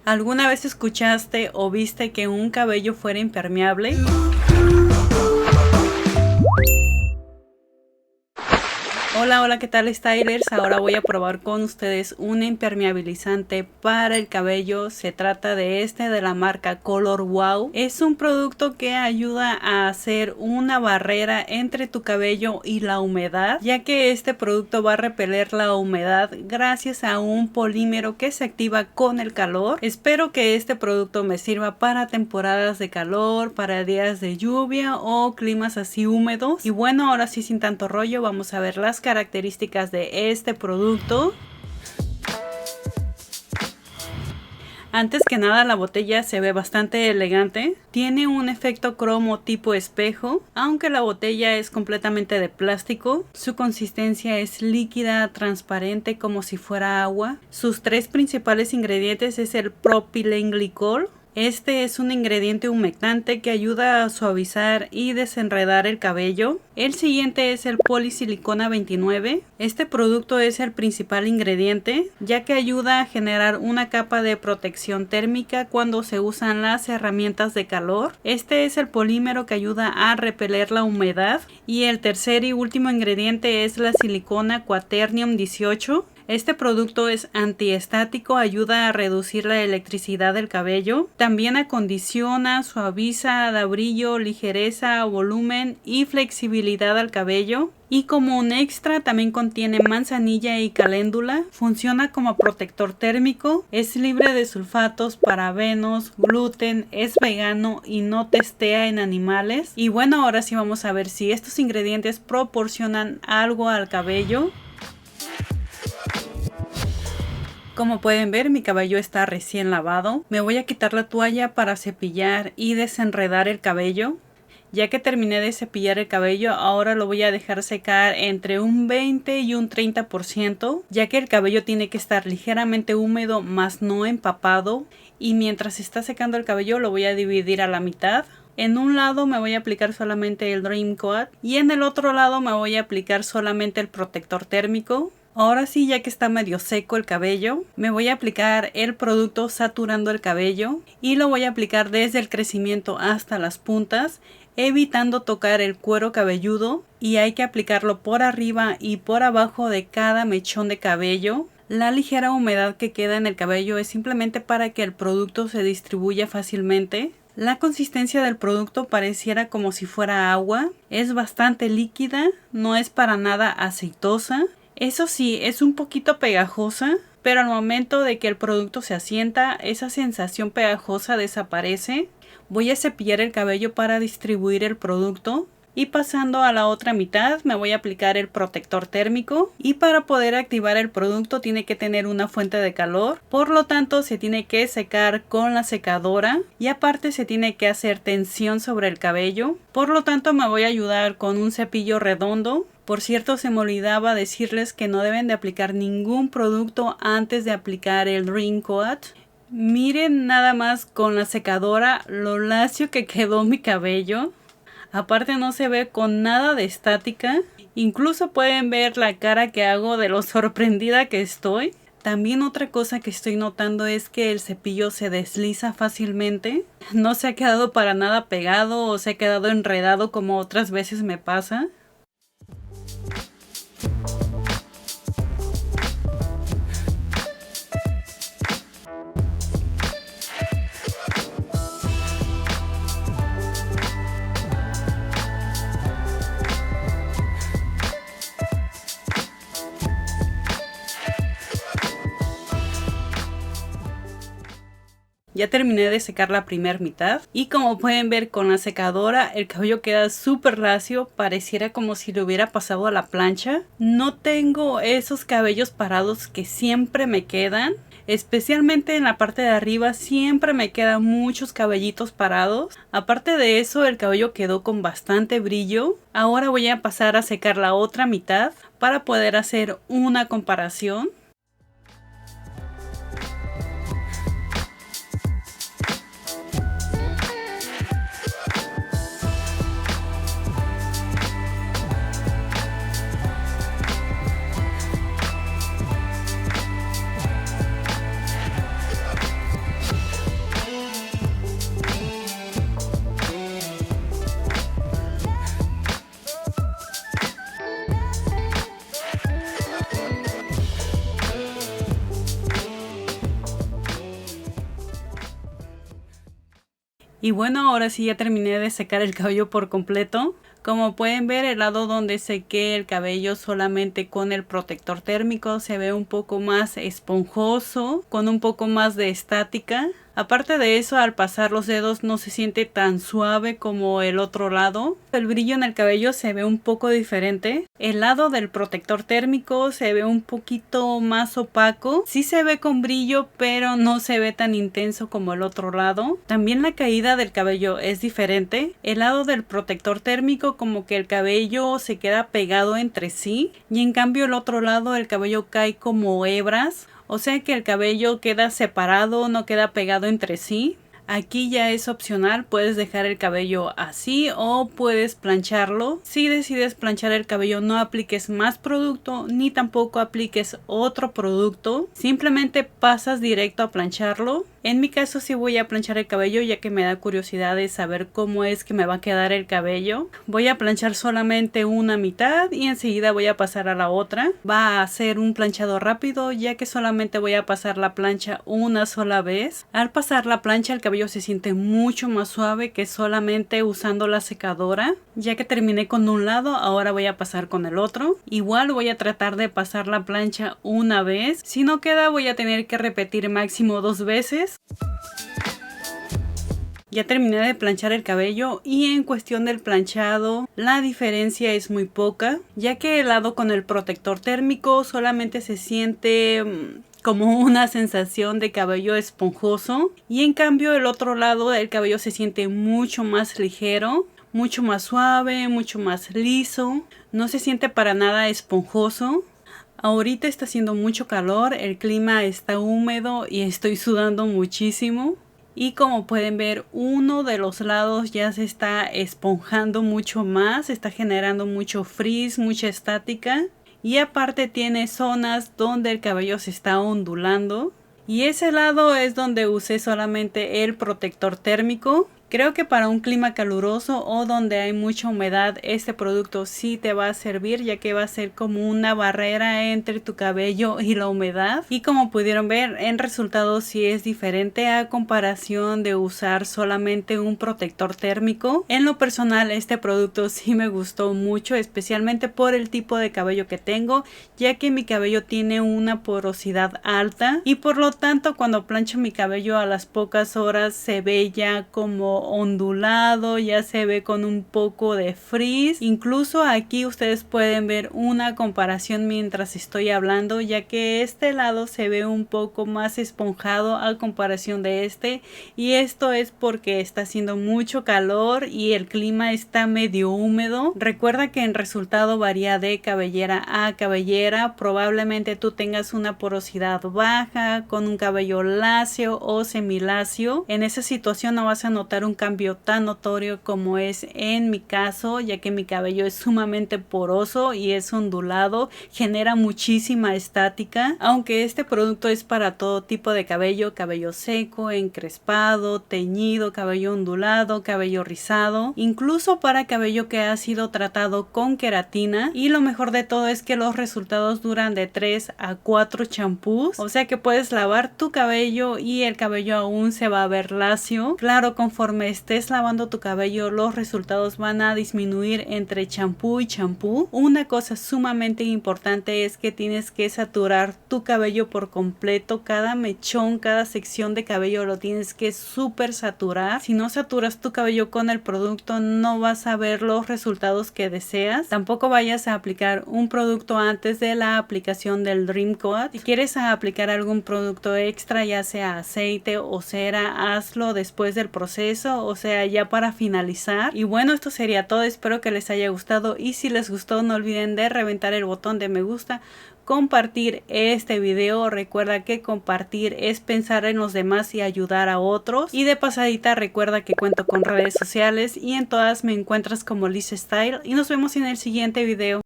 ¿Alguna vez escuchaste o viste que un cabello fuera impermeable? Hola, ¿qué tal, stylers? Ahora voy a probar con ustedes un impermeabilizante para el cabello. Se trata de la marca Color Wow. Es un producto que ayuda a hacer una barrera entre tu cabello y la humedad, ya que este producto va a repeler la humedad gracias a un polímero que se activa con el calor. Espero que este producto me sirva para temporadas de calor, para días de lluvia o climas así húmedos. Y bueno, ahora sí, sin tanto rollo, vamos a ver las características de este producto. Antes que nada, la botella se ve bastante elegante. Tiene un efecto cromo tipo espejo, aunque la botella es completamente de plástico. Su consistencia es líquida, transparente, como si fuera agua. Sus tres principales ingredientes es el propilenglicol. Este es un ingrediente humectante que ayuda a suavizar y desenredar el cabello. El siguiente es el polisilicona 29. Este producto es el principal ingrediente, ya que ayuda a generar una capa de protección térmica cuando se usan las herramientas de calor. Este es el polímero que ayuda a repeler la humedad. Y el tercer y último ingrediente es la silicona Quaternium 18. Este producto es antiestático, ayuda a reducir la electricidad del cabello. También acondiciona, suaviza, da brillo, ligereza, volumen y flexibilidad al cabello. Y como un extra también contiene manzanilla y caléndula. Funciona como protector térmico. Es libre de sulfatos, parabenos, gluten, es vegano y no testea en animales. Y bueno, ahora sí vamos a ver si estos ingredientes proporcionan algo al cabello. Como pueden ver, mi cabello está recién lavado. Me voy a quitar la toalla para cepillar y desenredar el cabello. Ya que terminé de cepillar el cabello, ahora lo voy a dejar secar entre un 20 y un 30%, ya que el cabello tiene que estar ligeramente húmedo, más no empapado. Y mientras está secando el cabello, lo voy a dividir a la mitad. En un lado me voy a aplicar solamente el Dream Coat y en el otro lado me voy a aplicar solamente el protector térmico. Ahora sí, ya que está medio seco el cabello, me voy a aplicar el producto saturando el cabello y lo voy a aplicar desde el crecimiento hasta las puntas, evitando tocar el cuero cabelludo, y hay que aplicarlo por arriba y por abajo de cada mechón de cabello. La ligera humedad que queda en el cabello es simplemente para que el producto se distribuya fácilmente. La consistencia del producto pareciera como si fuera agua, es bastante líquida, no es para nada aceitosa. Eso sí, es un poquito pegajosa, pero al momento de que el producto se asienta, esa sensación pegajosa desaparece. Voy a cepillar el cabello para distribuir el producto. Y pasando a la otra mitad, me voy a aplicar el protector térmico. Y para poder activar el producto tiene que tener una fuente de calor. Por lo tanto, se tiene que secar con la secadora. Y aparte se tiene que hacer tensión sobre el cabello. Por lo tanto, me voy a ayudar con un cepillo redondo. Por cierto, se me olvidaba decirles que no deben de aplicar ningún producto antes de aplicar el Dream Coat. Miren nada más con la secadora lo lacio que quedó mi cabello. Aparte no se ve con nada de estática. Incluso pueden ver la cara que hago de lo sorprendida que estoy. También otra cosa que estoy notando es que el cepillo se desliza fácilmente. No se ha quedado para nada pegado o se ha quedado enredado como otras veces me pasa. Ya terminé de secar la primera mitad y como pueden ver con la secadora el cabello queda súper lacio, pareciera como si lo hubiera pasado a la plancha. No tengo esos cabellos parados que siempre me quedan, especialmente en la parte de arriba siempre me quedan muchos cabellitos parados. Aparte de eso, el cabello quedó con bastante brillo. Ahora voy a pasar a secar la otra mitad para poder hacer una comparación. Y bueno, ahora sí ya terminé de secar el cabello por completo. Como pueden ver, el lado donde sequé el cabello solamente con el protector térmico se ve un poco más esponjoso, con un poco más de estática. Aparte de eso, al pasar los dedos no se siente tan suave como el otro lado. El brillo en el cabello se ve un poco diferente. El lado del protector térmico se ve un poquito más opaco. Sí se ve con brillo, pero no se ve tan intenso como el otro lado. También la caída del cabello es diferente. El lado del protector térmico como que el cabello se queda pegado entre sí. Y en cambio el otro lado el cabello cae como hebras. O sea que el cabello queda separado, no queda pegado entre sí. Aquí ya es opcional, puedes dejar el cabello así o puedes plancharlo. Si decides planchar el cabello, no apliques más producto ni tampoco apliques otro producto. Simplemente pasas directo a plancharlo. En mi caso sí voy a planchar el cabello, ya que me da curiosidad de saber cómo es que me va a quedar el cabello. Voy a planchar solamente una mitad y enseguida voy a pasar a la otra. Va a ser un planchado rápido, ya que solamente voy a pasar la plancha una sola vez. Al pasar la plancha el cabello se siente mucho más suave que solamente usando la secadora. Ya que terminé con un lado, ahora voy a pasar con el otro. Igual voy a tratar de pasar la plancha una vez. Si no queda, voy a tener que repetir máximo 2 veces. Ya terminé de planchar el cabello y en cuestión del planchado la diferencia es muy poca, ya que el lado con el protector térmico solamente se siente como una sensación de cabello esponjoso, y en cambio el otro lado el cabello se siente mucho más ligero, mucho más suave, mucho más liso, no se siente para nada esponjoso. Ahorita está haciendo mucho calor, el clima está húmedo y estoy sudando muchísimo. Y como pueden ver, uno de los lados ya se está esponjando mucho más, está generando mucho frizz, mucha estática. Y aparte tiene zonas donde el cabello se está ondulando. Y ese lado es donde usé solamente el protector térmico. Creo que para un clima caluroso o donde hay mucha humedad este producto sí te va a servir, ya que va a ser como una barrera entre tu cabello y la humedad. Y como pudieron ver, en resultado sí es diferente a comparación de usar solamente un protector térmico. En lo personal este producto sí me gustó mucho, especialmente por el tipo de cabello que tengo, ya que mi cabello tiene una porosidad alta y por lo tanto cuando plancho mi cabello a las pocas horas se ve ya como ondulado, ya se ve con un poco de frizz. Incluso aquí ustedes pueden ver una comparación mientras estoy hablando, ya que este lado se ve un poco más esponjado a comparación de este, y esto es porque está haciendo mucho calor y el clima está medio húmedo. Recuerda que en resultado varía de cabellera a cabellera. Probablemente tú tengas una porosidad baja con un cabello lacio o semilacio. En esa situación no vas a notar un cambio tan notorio como es en mi caso, ya que mi cabello es sumamente poroso y es ondulado, genera muchísima estática. Aunque este producto es para todo tipo de cabello, cabello seco, encrespado, teñido, cabello ondulado, cabello rizado, incluso para cabello que ha sido tratado con queratina. Y lo mejor de todo es que los resultados duran de 3 a 4 champús, o sea que puedes lavar tu cabello y el cabello aún se va a ver lacio. Claro, conforme estés lavando tu cabello los resultados van a disminuir entre champú y champú. Una cosa sumamente importante es que tienes que saturar tu cabello por completo. Cada mechón, cada sección de cabello lo tienes que súper saturar. Si no saturas tu cabello con el producto no vas a ver los resultados que deseas. Tampoco vayas a aplicar un producto antes de la aplicación del Dream Coat. Si quieres aplicar algún producto extra, ya sea aceite o cera, hazlo después del proceso, o sea ya para finalizar. Y bueno, esto sería todo, espero que les haya gustado y si les gustó no olviden de reventar el botón de me gusta, compartir este video. Recuerda que compartir es pensar en los demás y ayudar a otros. Y de pasadita recuerda que cuento con redes sociales y en todas me encuentras como Liz Style y nos vemos en el siguiente video.